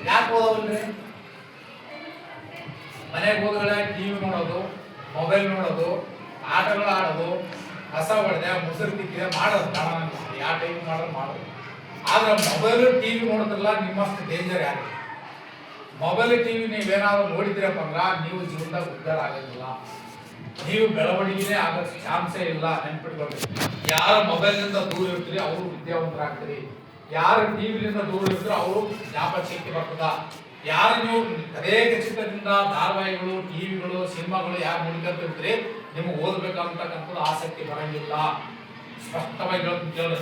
ಯಾಕೆ ಓದವಲ್ರಿ? ಮನೆಗೆ ಹೋದ್ರೆ ಟಿವಿ ನೋಡೋದು, ಮೊಬೈಲ್ ನೋಡೋದು, ಆಟಗಳು ಆಡೋದು, ಕಸ ಹೊಡೆದೆ, ಮುಸುರು ತಿಕ್ಕಿದೆ ಮಾಡೋದು. ಯಾವ ಟೈಮ್ ಮಾಡೋದು. ಆದ್ರೆ ಮೊಬೈಲ್ ಟಿವಿ ನೋಡಿದ್ರಲ್ಲ ನಿಮ್ಮಷ್ಟು ಡೇಂಜರ್ ಯಾರು? ಮೊಬೈಲ್ ಟಿವಿ ನೀವೇನಾದ್ರು ನೋಡಿದ್ರಪ್ಪ ಅಂದ್ರ ನೀವು ಜೀವನದಾಗ ಉದ್ಧಾರ ಆಗೋದಿಲ್ಲ, ನೀವು ಬೆಳವಣಿಗೆನೇ ಆಗೋ ಚಾನ್ಸೇ ಇಲ್ಲ. ನೆನ್ಪಿಟ್ಕೊಳ್ರಿ, ಯಾರು ಮೊಬೈಲ್ನಿಂದ ದೂರ ಇರ್ತೀರಿ ಅವರು ವಿದ್ಯಾವಂತರಾಗ್ತೀರಿ, ಯಾರು ಟಿವಿಲಿಂದ ದೂರ ಇರ್ತೀರೋ ಅವರು ಜ್ಞಾಪಕ ಶಕ್ತಿ ಬರ್ತದ. ಯಾರು ನೀವು ಅದೇ ಚಿತ್ರದಿಂದ ಧಾರಾವಾಹಿಗಳು, ಟಿವಿಗಳು, ಸಿನಿಮಾಗಳು ಯಾರು ನೋಡ್ಕೊಂತಿರ್ತೀರಿ ನಿಮಗೆ ಓದಬೇಕಂತಕ್ಕಂಥದ್ದು ಆಸಕ್ತಿ ಬರಂಗಿಲ್ಲ. ಸ್ಪಷ್ಟವಾಗಿ ಕೇಳಿ.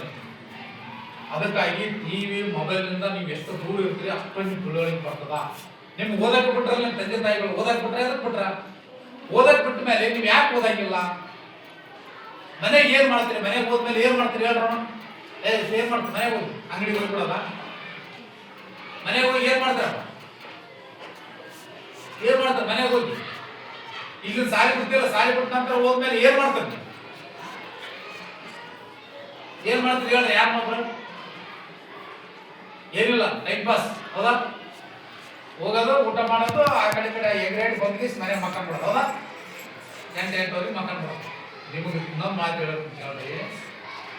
ಅದಕ್ಕಾಗಿ ಟಿವಿ ಮೊಬೈಲ್ನಿಂದ ನೀವು ಎಷ್ಟು ದೂರ ಇರ್ತೀರಿ ಅಷ್ಟೊಂದು ನೀವು ತಿಳುವಳಿಕೆ ಬರ್ತದ. ನಿಮ್ಗೆ ಓದಕ್ಕೆ ಬಿಟ್ರಲ್ಲ ನಿಮ್ಮ ತಂದೆ ತಾಯಿಗಳು, ಓದಕ್ಕೆ ಬಿಟ್ರೆ ಅದಕ್ಕೆ ಬಿಟ್ರ? ಓದಕ್ಕೆ ಬಿಟ್ಟ ಮೇಲೆ ನೀವು ಯಾಕೆ ಓದಂಗಿಲ್ಲ? ಮನೆಗೆ ಏನ್ ಮಾಡ್ತೀರಿ? ಮನೆಗೆ ಹೋದ್ಮೇಲೆ ಏನ್ ಮಾಡ್ತೀರಿ ಹೇಳ್ರೋಣ? ಏನ್ ಮಾಡ್ತೀರಿ? ಮನೆಗೆ ಹೋಗಿ ಅಂಗಡಿಗೆ ಹೋಗಿ ಬಿಡೋದ? ಮನೆಗೆ ಹೋಗಿ ಏನ್ ಮಾಡ್ತಾರಪ್ಪ? ಏನ್ ಮಾಡ್ತಾರೆ ಮನೆಗೆ ಹೋಗಿ? ಈಗ ಸಾಲಿ ಬಿಡ್ತಿಲ್ಲ, ಸಾಲಿ ಬಿಟ್ಟ ನಂತರ ಹೋದ್ಮೇಲೆ ಏನ್ ಮಾಡ್ತಾರೆ? ಏನ್ ಮಾಡ್ತೀರಿ ಹೇಳ್ರಿ? ಯಾರು ಮಾಡ್ರ? ಏನಿಲ್ಲ, ಟೈಮ್ ಪಾಸ್. ಹೌದಾ? ಹೋಗೋದು, ಊಟ ಮಾಡೋದು, ಆ ಕಡೆ ಎಗ್ರೇಟ್ ಬಂದ್ಗಿಸ್ ಮನೆ ಮಕ್ಕಂಡ್ಬಿಡೋದು. ಹೌದಾ? 8 ಮಕ್ಕಂಡ್ಬಿಡೋದು. ನಿಮಗೆ ಇನ್ನೊಂದು ಮಾತು ಹೇಳೋದು ಕೇಳ್ರಿ,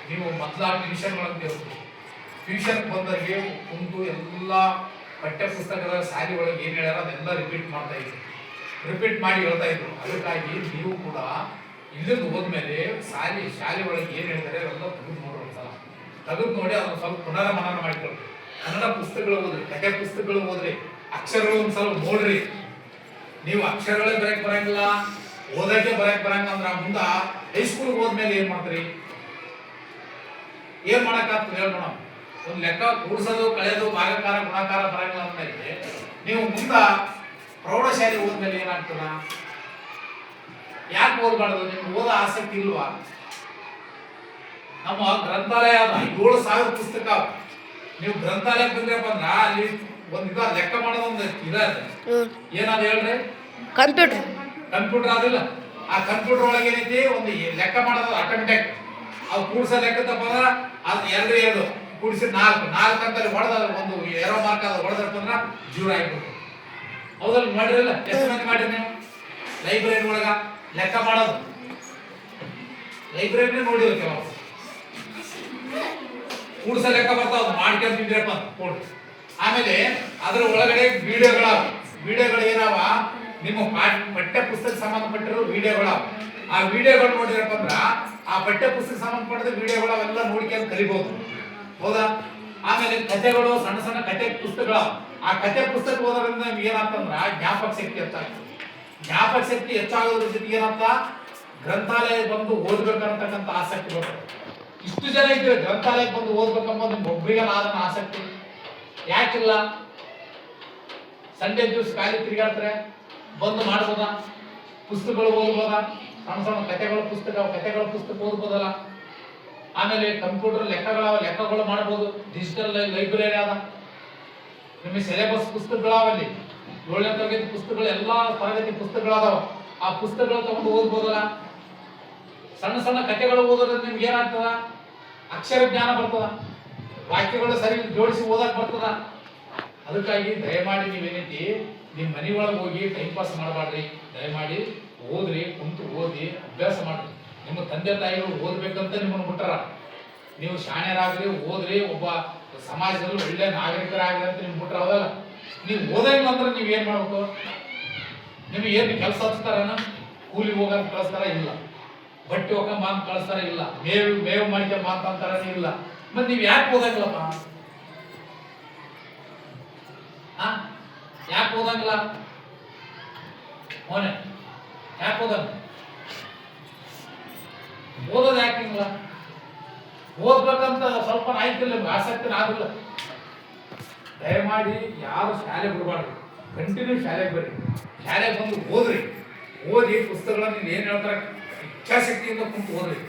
ನೀವು ಮೊದಲ ಟ್ಯೂಷನ್ಗಳನ್ನು ಕೇಳ್ತೀವಿ. ಟ್ಯೂಷನ್ಗೆ ಬಂದವರಿಗೆ ಕುಂತು ಎಲ್ಲ ಪಠ್ಯ ಪುಸ್ತಕದ ಶಾಲೆ ಒಳಗೆ ಏನು ಹೇಳ್ಯಾರ ಅದೆಲ್ಲ ರಿಪೀಟ್ ಮಾಡ್ತಾ ಇದ್ರು, ರಿಪೀಟ್ ಮಾಡಿ ಹೇಳ್ತಾ ಇದ್ರು. ಅದಕ್ಕಾಗಿ ನೀವು ಕೂಡ ಇಲ್ಲಿಂದ ಹೋದ್ಮೇಲೆ ಶಾಲೆ ಒಳಗೆ ಏನು ಹೇಳ್ತಾರೆ ಅವೆಲ್ಲ ತೆಗೆದು ನೋಡ್ರಿ. ಒಂದ್ಸಲ ತೆಗೆದು ನೋಡಿ ಅದನ್ನು ಸ್ವಲ್ಪ ಪುನರಮನನ ಮಾಡಿಕೊಳ್ರಿ. ಕನ್ನಡ ಪುಸ್ತಕಗಳು ಓದ್ರಿ, ಕಥೆ ಪುಸ್ತಕಗಳು ಓದ್ರಿ, ಅಕ್ಷರಗಳು ಒಂದ್ಸಲ ನೋಡ್ರಿ. ನೀವು ಅಕ್ಷರಗಳೇ ಬರಕ್ ಬರಂಗಿಲ್ಲ, ಓದಕ್ಕೆ ಬರಕ್ ಬರಂಗ ಅಂದ್ರ ಮುಂದ ಹೈಸ್ಕೂಲ್ಗೆ ಹೋದ್ಮೇಲೆ ಏನ್ ಮಾಡ್ತೀರಿ? ಏನ್ ಮಾಡಕ್ಕಾಗ್ತದೆ ಹೇಳ ನೋಡೋಣ? ಒಂದು ಲೆಕ್ಕ ಕೂಡ್ಸೋದು, ಕಳೆಯೋದು, ಭಾಗಕಾರ, ಗುಣಾಕಾರ ಬರಂಗಿಲ್ಲ ಅಂದ್ಮೇಲೆ ನೀವು ಮುಂದ ಪ್ರೌಢಶಾಲೆ ಓದ್ಮೇಲೆ ಏನಾಗ್ತದ? ಯಾಕೆ ಓದ್ಬಾರ್ದು? ನಿಮ್ಗೆ ಓದೋ ಆಸಕ್ತಿ ಇಲ್ವಾ? ನಮ್ಮ ಗ್ರಂಥಾಲಯ ಅದ 7,000 ಪುಸ್ತಕ. ನೀವು ಗ್ರಂಥಾಲಯಕ್ಕೆ ಬಂದ್ರಪ್ಪ ಅಂದ್ರ ಅಲ್ಲಿ ಒಂದು ಲೆಕ್ಕ ಮಾಡೋದು ಒಂದು ಇದೆ. ಏನದ ಹೇಳ್ರಿ? ಕಂಪ್ಯೂಟರ್ ಅದಿಲ್ಲ. ಆ ಕಂಪ್ಯೂಟರ್ ಒಳಗೆ ಏನೈತಿ ಒಂದು ಲೆಕ್ಕ ಮಾಡೋದು ಆಟೋಮೆಟಿಕ್. ಅವು ಕೂಡ್ಸೋ ಲೆಕ್ಕದಪ್ಪ ಅಂದ್ರ ಅದು 2 ಕೂಡಿಸಿ 4 ಅಂತಲ್ಲಿ ಹೊಡೆದ ಒಂದು ಏರೋ ಮಾರ್ಕ್ ಅದು ಹೊಡೆದಪ್ಪ ಅಂದ್ರ 0 ಆಗಿಬಿಡ್ತು. ಹೌದಲ್ಲ? ಮಾಡಿರಲ್ಲ? ಎಷ್ಟು ಮಂದಿ ಮಾಡಿರಿ ನೀವು ಲೈಬ್ರರಿ ಒಳಗ ಲೆಕ್ಕ ಮಾಡೋದು? ಲೈಬ್ರರಿನೇ ನೋಡಿದ್ರು ಕೆಲವು ಕೂಡ್ಸ ಲೆಕ್ಕ ಬರ್ತಾವ ಮಾಡ್ಕೊಂತಿದ್ರಪ್ಪ ಕೊಡ್ರಿ. ಆಮೇಲೆ ಅದ್ರ ಒಳಗಡೆ ವಿಡಿಯೋಗಳು ಏನಾವ ನಿಮ್ಮ ಪಠ್ಯ ಪುಸ್ತಕ ಸಂಬಂಧಪಟ್ಟಿರೋ ವಿಡಿಯೋಗಳವ. ಆ ವಿಡಿಯೋಗಳು ನೋಡಿದ್ರಪ್ಪ ಅಂದ್ರ ಆ ಪಠ್ಯ ಪುಸ್ತಕ ಸಂಬಂಧಪಟ್ಟ ವಿಡಿಯೋಗಳು ಅವೆಲ್ಲ ನೋಡ್ಕೊಂಡು ಕಲಿಬಹುದು. ಹೌದಾ? ಆಮೇಲೆ ಕಥೆಗಳು, ಸಣ್ಣ ಸಣ್ಣ ಕಥೆ ಪುಸ್ತಕಗಳು. ಆ ಕಥೆ ಪುಸ್ತಕ ಓದೋದ್ರಿಂದ ನಿಮ್ಗೆ ಏನಾಗ್ತಂದ್ರ ಜ್ಞಾಪಕ ಶಕ್ತಿ ಹೆಚ್ಚಾಗ್ತದೆ. ಜ್ಞಾಪಕ ಶಕ್ತಿ ಹೆಚ್ಚಾಗೋದ್ರ ಜೊತೆಗೆ ಏನಂತ ಗ್ರಂಥಾಲಯ ಬಂದು ಓದ್ಬೇಕಂತಕ್ಕಂಥ ಆಸಕ್ತಿ ಬರ್ತದೆ. ಇಷ್ಟು ಜನ ಇದ್ರೆ ಗ್ರಂಥಾಲಯಕ್ಕೆ ಬಂದು ಓದ್ಬೇಕಂಬ ನಿಮ್ಗೆ ಒಬ್ಬರಿಗೆ ಆದನ ಆಸಕ್ತಿ ಯಾಕಿಲ್ಲ? ಸಂಡೇ ದಿವಸ ಖಾಲಿ ತಿರುಗಾಡ್ತಾರೆ, ಬಂದು ಮಾಡ್ಬೋದಾ? ಪುಸ್ತಕಗಳು ಓದ್ಬೋದಾ? ಸಣ್ಣ ಸಣ್ಣ ಕಥೆಗಳ ಪುಸ್ತಕ ಓದ್ಬೋದಲ್ಲ? ಆಮೇಲೆ ಕಂಪ್ಯೂಟರ್ ಲೆಕ್ಕಗಳು ಮಾಡ್ಬೋದು. ಡಿಜಿಟಲ್ ಲೈಬ್ರರಿ ಅದ. ನಿಮಗೆ ಸಿಲೆಬಸ್ ಪುಸ್ತಕಗಳಾವಲ್ಲಿ 7ನೇ ತರಗತಿ ಪುಸ್ತಕಗಳು, ಎಲ್ಲಾ ತರಗತಿ ಪುಸ್ತಕಗಳದಾವ. ಆ ಪುಸ್ತಕಗಳು ತಗೊಂಡು ಓದ್ಬೋದಲ್ಲ? ಸಣ್ಣ ಸಣ್ಣ ಕಥೆಗಳು ಓದೋದ್ರಿಂದ ನಿಮ್ಗೆ ಏನಾಗ್ತದ? ಅಕ್ಷರ ಜ್ಞಾನ ಬರ್ತದ, ವಾಕ್ಯಗಳು ಸರಿ ಜೋಡಿಸಿ ಓದಕ್ ಬರ್ತದ. ಅದಕ್ಕಾಗಿ ದಯಮಾಡಿ ನೀವೇನೈತಿ ನಿಮ್ಮ ಮನೆ ಒಳಗೆ ಹೋಗಿ ಟೈಮ್ ಪಾಸ್ ಮಾಡಬಾರ್ರಿ. ದಯಮಾಡಿ ಓದ್ರಿ, ಕುಂತು ಓದಿ ಅಭ್ಯಾಸ ಮಾಡ್ರಿ. ನಿಮ್ಮ ತಂದೆ ತಾಯಿಗಳು ಓದ್ಬೇಕಂತ ನಿಮ್ಮನ್ನು ಬಿಟ್ಟಾರ. ನೀವು ಶಾಣ್ಯರಾಗ್ರಿ, ಓದ್ರಿ, ಒಬ್ಬ ಸಮಾಜದಲ್ಲಿ ಒಳ್ಳೆ ನಾಗರಿಕರಾಗ್ರಿ ಅಂತ ನಿಮ್ಗೆ ಬಿಟ್ರ. ಹೌದಲ್ಲ? ನೀವು ಓದಂಗಿಲ್ಲ ಅಂದ್ರೆ ನೀವ್ ಏನ್ ಮಾಡ್ಬೇಕು? ನಿಮ್ಗೆ ಏನು ಕೆಲಸ ಹಚ್ತಾರನ? ಕೂಲಿ ಹೋಗಂತ ಕಳಿಸ್ತಾರ? ಇಲ್ಲ. ಬಟ್ಟೆ ಹೋಗಂಬ ಅಂತ ಕಳಿಸ್ತಾರ? ಇಲ್ಲ. ಮೇವು ಮಾಡ್ಕೊಂಬ ಅಂತಾರನೇ? ಇಲ್ಲ. ಮತ್ತೆ ನೀವ್ ಯಾಕೆ ಓದಂಗಿಲ್ಲಪ್ಪ? ಯಾಕೆ ಓದಂಗಿಲ್ಲ? ಮೋನೆ ಯಾಕೆ ಓದಂಗ? ಓದೋದು ಯಾಕಿಲ್ಲ? ಓದ್ಬೇಕಂತ ಸ್ವಲ್ಪ ಆಯ್ತಿಲ್ಲ, ನಿಮ್ಗೆ ಆಸಕ್ತಿನ ಆಗಿಲ್ಲ. ದಯಮಾಡಿ ಯಾರು ಶಾಲೆ ಬಿಡಬಾರ್ದು, ಕಂಟಿನ್ಯೂ ಶಾಲೆಗೆ ಬರ್ರಿ. ಶಾಲೆಗೆ ಬಂದು ಓದಿ ಪುಸ್ತಕಗಳನ್ನ ನೀವು ಏನು ಹೇಳ್ತಾರೆ ಇಚ್ಛಾಶಕ್ತಿಯಿಂದ ಕುಂತು ಓದ್ರಿ.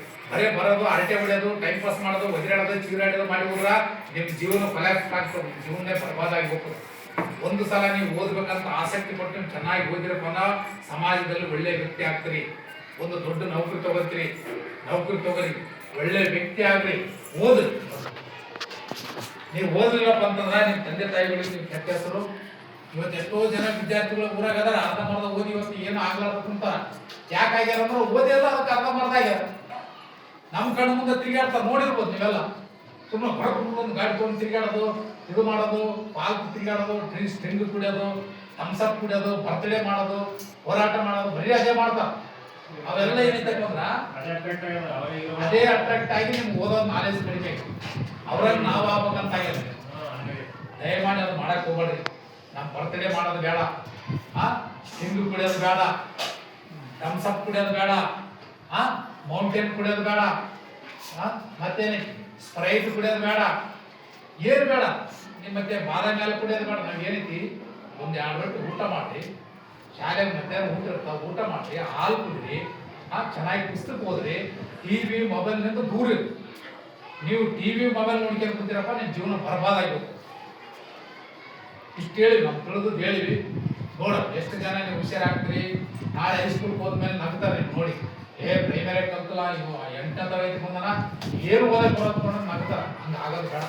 ಬರೋದು, ಹರಟೆ ಹೊಡೆಯೋದು, ಟೈಮ್ ಪಾಸ್ ಮಾಡೋದು, ಒದಿರಾಡೋದು, ಚಿಗುರಾಡೋದು ಮಾಡಿ ಹೋದ್ರ ನಿಮ್ಮ ಜೀವನ ಕೊಲ್ಯಾಪ್ಸ್ ಆಗ್ತದೆ, ಜೀವನನೇ ಬರ್ಬಾದ್ ಆಗಿ ಹೋಗ್ತದೆ. ಒಂದು ಸಲ ನೀವು ಓದ್ಬೇಕಂತ ಆಸಕ್ತಿ ಪಟ್ಟು ಚೆನ್ನಾಗಿ ಓದಿರಪ್ಪ ಸಮಾಜದಲ್ಲಿ ಒಳ್ಳೆ ವ್ಯಕ್ತಿ ಆಗ್ತೀರಿ. ಒಂದು ದೊಡ್ಡ ನೌಕರಿ ತಗೋರಿ, ಒಳ್ಳೆ ವ್ಯಕ್ತಿ ಆಗ್ರಿ. ಓದ್ರಿ. ನೀವು ಓದಿಲ್ಲಪ್ಪ ಅಂತಂದ್ರೆ ನಿಮ್ಮ ತಂದೆ ತಾಯಿಗಳಿಗೆ ನೀವು ಕೆಟ್ಟ ಹೆಸರು ಇವತ್ತು ಎಷ್ಟೋ ಜನ ವಿದ್ಯಾರ್ಥಿಗಳು ಊರಾಗ ಅದಾರ ಅರ್ಧಂಬರ್ಧ ಓದಿ ಇವತ್ತು ಏನು ಆಗ್ಲಾರ್ದ ಕುಂತಾರ. ಯಾಕೆ ಆಗ್ಯಾರ ಅಂದ್ರೆ ಓದಿಲ್ಲ, ಅದಕ್ಕೆ ಅರ್ಧಂಬರ್ಧ ಆಗ್ಯಾರ. ನಮ್ಮ ಕಣ್ಣು ಮುಂದೆ ತಿರುಗಾಡ್ತಾರೆ, ನೋಡಿರ್ಬೋದು ನೀವೆಲ್ಲ. ಸುಮ್ಮನೆ ಹೊರಗೆ ಗಾಡಿ ತೊಗೊಂಡು ತಿರುಗಾಡೋದು, ಇದು ಮಾಡೋದು, ಪಾಲ್ಕು ತಿರುಗಾಡೋದು, ಡ್ರಿಂಕ್ ಕುಡಿಯೋದು, ಥಮ್ಸಪ್ ಕುಡಿಯೋದು, ಬರ್ತ್ಡೇ ಮಾಡೋದು, ಹೋರಾಟ ಮಾಡೋದು, ಬರೀ ಅದೇ ಮಾಡ್ತಾರೆ. ಅವೆಲ್ಲ ಏನೈತೆ ಅಂದ್ರ ಅದೇ ಅಟ್ರಾಕ್ಟ್ ಆಗಿ ನಿಮ್ಗೆ ಓದೋ ನಾಲೆಜ್ ಕಡಿಮೆ ಆಗಿ ಅವ್ರಾಗ ನಾವು ಆಗ್ಬೇಕಂತ ಆಗ್ಯದ. ದಯಮಾಡಿ ಅದು ಮಾಡಕ್ ಹೋಗ್ಬೇಡ್ರಿ. ನಮ್ಮ ಬರ್ತ್ಡೇ ಮಾಡೋದು ಬೇಡ, ಡ್ರಿಂಕ್ ಕುಡಿಯೋದು ಬೇಡ, ಥಮ್ಸಪ್ ಕುಡಿಯೋದು ಬೇಡ, ಮೌಂಟೇನ್ ಕುಡಿಯೋದು ಬೇಡ, ಮತ್ತೇನೆ ಸ್ಪ್ರೈಟ್ ಕುಡಿಯೋದು ಬೇಡ, ಏನು ಬೇಡ. ನಿಮ್ಮ ಮತ್ತೆ ಬಾದಾಮಿ ಹಾಲು ಕುಡಿಯೋದು ಬೇಡ. ನಾವ್ ಏನೈತಿ ಒಂದು 2 ರೊಟ್ಟಿ ಊಟ ಮಾಡಿ, ಶಾಲೆಗೆ ಮಧ್ಯಾಹ್ನ ಊಟ ಇರ್ತಾವ, ಊಟ ಮಾಡಿ, ಹಾಲು ಕುಡಿರಿ, ಚೆನ್ನಾಗಿ ಪುಸ್ತಕ ಓದ್ರಿ, ಟಿವಿ ಮೊಬೈಲ್ನಿಂದ ದೂರ ಇರಿ. ನೀವು ಟಿವಿ ಮೊಬೈಲ್ ನೋಡ್ಕೊಂಡು ಕೂತಿರಪ್ಪ, ನಿಮ್ಮ ಜೀವನ ಬರ್ಬಾದಾಗಿರುತ್ತೆ. ಇಷ್ಟು ಹೇಳಿ ನಾವು ತಿಳಿದು ಹೇಳಿವಿ. ನೋಡ ಎಷ್ಟು ಜನ ನೀವು ಹುಷಾರಾಗ್ತೀರಿ. ನಾಳೆ ಹೈಸ್ಕೂಲ್ಗೆ ಹೋದ್ಮೇಲೆ ನಗ್ತಾರೆ ನೋಡಿ, ಪ್ರೈಮರಿ ಕಲ್ತಲ್ಲ, ಇವು 8ನೇ ತರಗತಿ ಬಂದನ ಏನು ಓದಕ್ಕೆ ಬರೋದು ನಗ್ತಾರ. ಹಂಗೆ ಆಗೋದು ಬೇಡ.